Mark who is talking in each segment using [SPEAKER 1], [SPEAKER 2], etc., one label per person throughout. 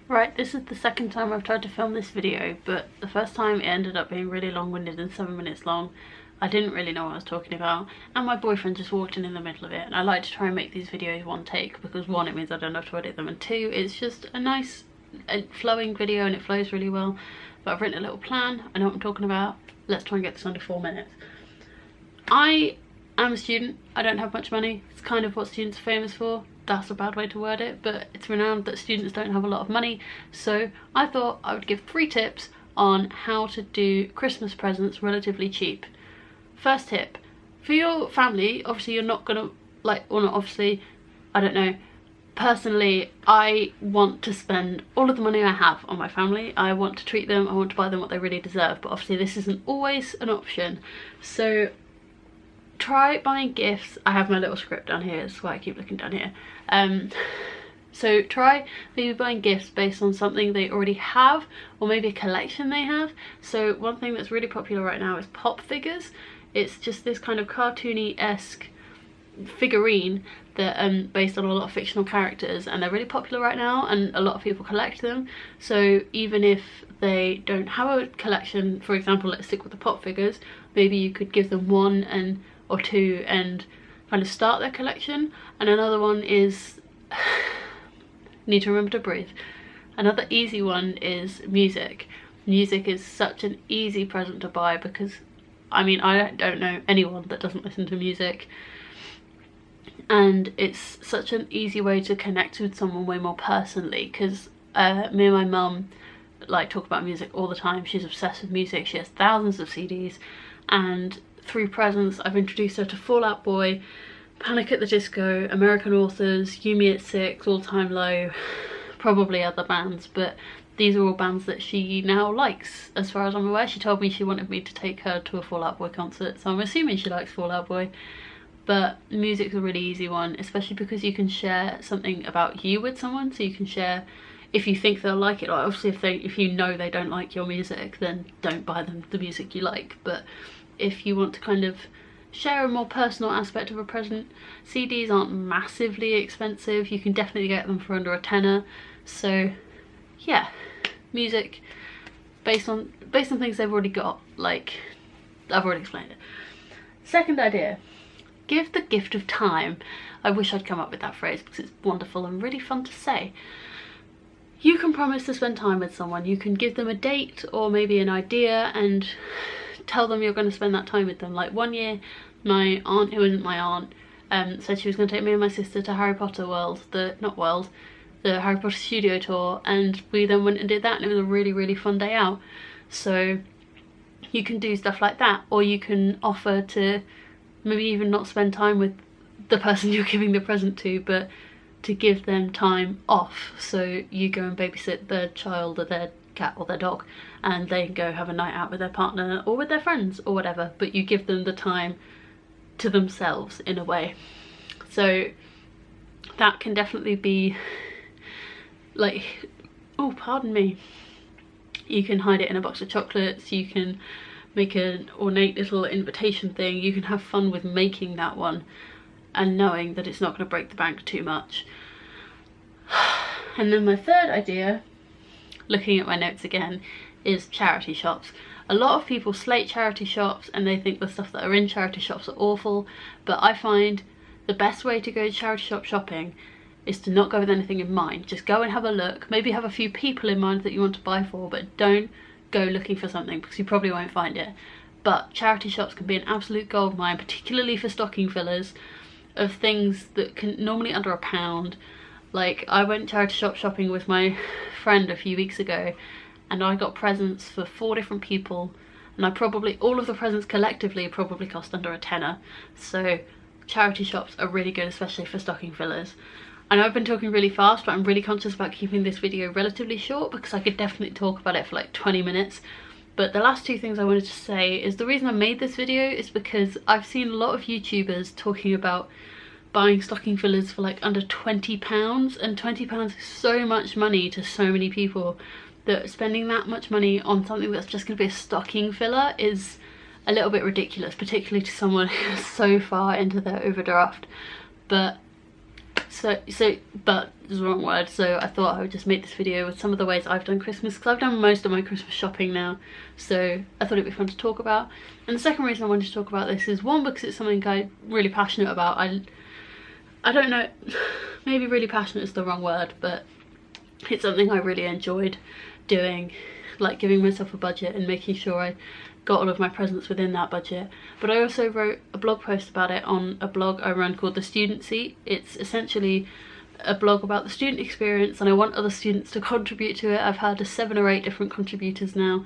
[SPEAKER 1] Right, this is the second time I've tried to film this video, but the first time it ended up being really long-winded and 7 minutes long. I didn't really know what I was talking about, and my boyfriend just walked in the middle of it, and I like to try and make these videos one take because one, it means I don't have to edit them, and two, it's just a nice flowing video and it flows really well. But I've written a little plan, I know what I'm talking about. Let's try and get this under 4 minutes. I am a student, I don't have much money. It's kind of what students are famous for. That's a bad way to word it, but it's renowned that students don't have a lot of money. So I thought I would give 3 tips on how to do Christmas presents relatively cheap. First tip, for your family, obviously you're not gonna, or not obviously, I don't know. Personally, I want to spend all of the money I have on my family. I want to treat them, I want to buy them what they really deserve, but obviously this isn't always an option. So try buying gifts. I have my little script down here, that's why I keep looking down here. So try maybe buying gifts based on something they already have, or maybe a collection they have. So one thing that's really popular right now is pop figures. It's just this kind of cartoony-esque figurine that based on a lot of fictional characters, and they're really popular right now and a lot of people collect them. So even if they don't have a collection, for example, let's stick with the pop figures, maybe you could give them 1 or 2 and kind of start their collection. And another one is need to remember to breathe. Another easy one is music. Music is such an easy present to buy because I mean, I don't know anyone that doesn't listen to music, and it's such an easy way to connect with someone way more personally, because me and my mum talk about music all the time. She's obsessed with music, she has thousands of CDs, and through presents I've introduced her to Fall Out Boy, Panic at the Disco, American Authors, You Me at 6, All Time Low, probably other bands, but these are all bands that she now likes, as far as I'm aware. She told me she wanted me to take her to a Fall Out Boy concert, so I'm assuming she likes Fall Out Boy. But music's a really easy one, especially because you can share something about you with someone, so you can share if you think they'll like it. Like obviously if you know they don't like your music, then don't buy them the music you like. But if you want to kind of share a more personal aspect of a present, CDs aren't massively expensive. You can definitely get them for under a tenner. So yeah, music based on things they've already got, like I've already explained it. Second idea, give the gift of time. I wish I'd come up with that phrase because it's wonderful and really fun to say. You can promise to spend time with someone. You can give them a date or maybe an idea and tell them you're going to spend that time with them. Like one year, my aunt, who isn't my aunt, said she was going to take me and my sister to Harry Potter World, the Harry Potter studio tour, and we then went and did that, and it was a really, really fun day out. So you can do stuff like that, or you can offer to maybe even not spend time with the person you're giving the present to, but to give them time off. So you go and babysit their child or their cat or their dog, and they can go have a night out with their partner or with their friends or whatever, but you give them the time to themselves in a way. So that can definitely be oh pardon me, you can hide it in a box of chocolates, you can make an ornate little invitation thing, you can have fun with making that one and knowing that it's not going to break the bank too much. And then my third idea, looking at my notes again, is charity shops. A lot of people slate charity shops and they think the stuff that are in charity shops are awful, but I find the best way to go charity shop shopping is to not go with anything in mind. Just go and have a look, maybe have a few people in mind that you want to buy for, but don't go looking for something because you probably won't find it. But charity shops can be an absolute goldmine, particularly for stocking fillers of things that can normally under £1. Like I went charity shop shopping with my friend a few weeks ago and I got presents for 4 different people, and all of the presents collectively probably cost under a tenner. So charity shops are really good, especially for stocking fillers. I know I've been talking really fast, but I'm really conscious about keeping this video relatively short because I could definitely talk about it for like 20 minutes. But the last 2 things I wanted to say is the reason I made this video is because I've seen a lot of YouTubers talking about buying stocking fillers for like under £20, and £20 is so much money to so many people that spending that much money on something that's just going to be a stocking filler is a little bit ridiculous, particularly to someone who's so far into their overdraft. But But is the wrong word, so I thought I would just make this video with some of the ways I've done Christmas, because I've done most of my Christmas shopping now, so I thought it'd be fun to talk about. And the second reason I wanted to talk about this is, one, because it's something I'm really passionate about. I don't know, maybe really passionate is the wrong word, but it's something I really enjoyed doing, like giving myself a budget and making sure I got all of my presents within that budget. But I also wrote a blog post about it on a blog I run called The Student Seat. It's essentially a blog about the student experience, and I want other students to contribute to it. I've had 7 or 8 different contributors now,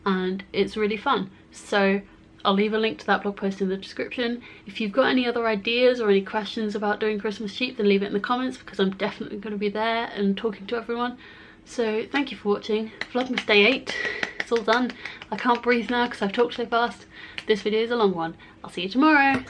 [SPEAKER 1] and it's really fun. So I'll leave a link to that blog post in the description. If you've got any other ideas or any questions about doing Christmas cheap, then leave it in the comments, because I'm definitely going to be there and talking to everyone. So thank you for watching Vlogmas Day 8. It's all done. I can't breathe now because I've talked so fast. This video is a long one. I'll see you tomorrow.